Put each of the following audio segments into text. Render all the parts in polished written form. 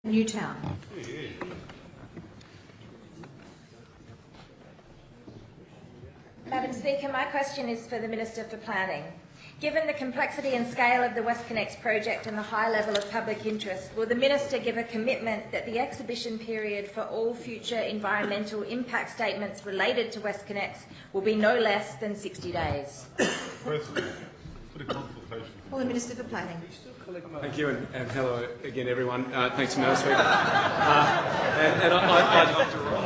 Newtown. Madam Speaker, my question is for the Minister for Planning. Given the complexity and scale of the WestConnex project and the high level of public interest, will the Minister give a commitment that the exhibition period for all future environmental impact statements related to WestConnex will be no less than 60 days? Well, the Minister for Planning. Thank you, and hello again, everyone. Thanks, Madam Speaker.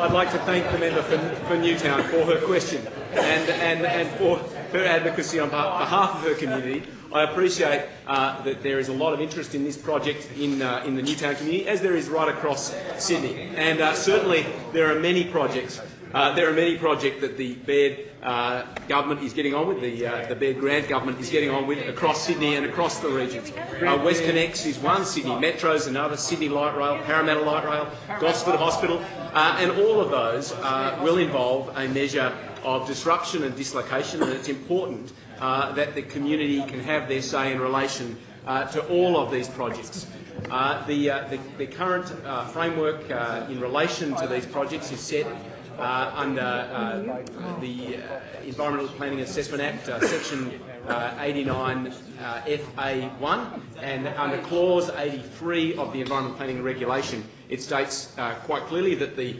I'd like to thank the member for Newtown for her question and for her advocacy on behalf of her community. I appreciate that there is a lot of interest in this project in the Newtown community, as there is right across Sydney. And certainly there are many projects. That the Baird government is getting on with, the Baird Grant government is getting on with across Sydney and across the regions. WestConnex is one, Sydney Metro is another, Sydney Light Rail, Parramatta Light Rail, Gosford Hospital, and all of those will involve a measure of disruption and dislocation, and it's important that the community can have their say in relation to all of these projects. The current framework in relation to these projects is set under the Environmental Planning Assessment Act, Section 89 FA1, and under Clause 83 of the Environmental Planning Regulation, it states quite clearly that the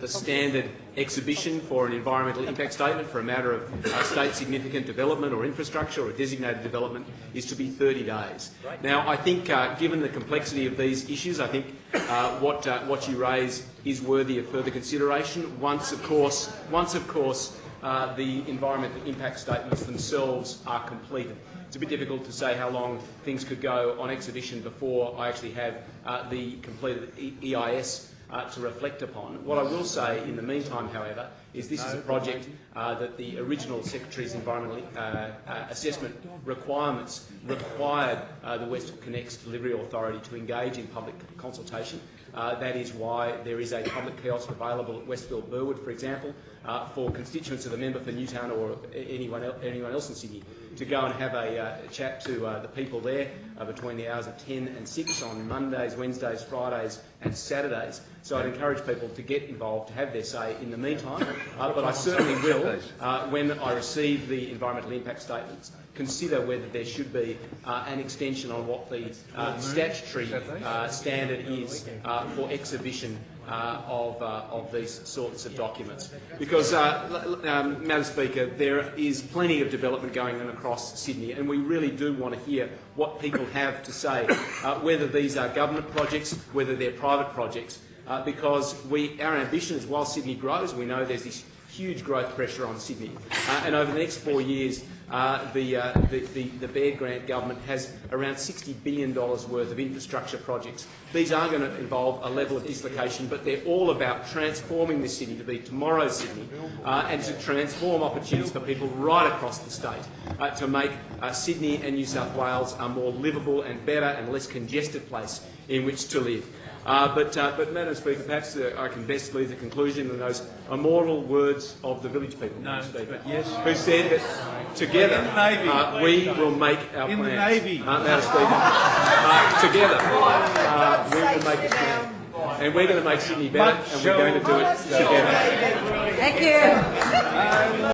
standard exhibition for an environmental impact statement for a matter of state significant development or infrastructure or designated development is to be 30 days. Now, I think given the complexity of these issues, I think what you raise is worthy of further consideration once of course the environmental impact statements themselves are completed. It's a bit difficult to say how long things could go on exhibition before I actually have the completed EIS to reflect upon. What I will say in the meantime, however, is this is a project that the original Secretary's Environmental Assessment requirements required the WestConnex Delivery Authority to engage in public consultation. That is why there is a public kiosk available at Westfield Burwood, for example, for constituents of the member for Newtown or anyone else in Sydney to go and have a chat to the people there between the hours of 10 and 6 on Mondays, Wednesdays, Fridays and Saturdays. So I'd encourage people to get involved, to have their say in the meantime, but I certainly will, when I receive the environmental impact statements, consider whether there should be an extension on what the statutory standard is for exhibition of these sorts of documents. Because, Madam Speaker, there is plenty of development going on across Sydney, and we really do want to hear what people have to say, whether these are government projects, whether they're private projects, because our ambition is, while Sydney grows, we know there's this huge growth pressure on Sydney, and over the next 4 years the Baird Grant government has around $60 billion worth of infrastructure projects. These are going to involve a level of dislocation, but they're all about transforming this city to be tomorrow's Sydney and to transform opportunities for people right across the state to make Sydney and New South Wales a more livable and better and less congested place in which to live. But Madam Speaker, perhaps I can best leave the conclusion in those immortal words of the village people, Madam Speaker, who said that together we will make our plans. Madam Speaker, together we will make a plan. And we're going to make Sydney better, and we're going to do it together. Thank you.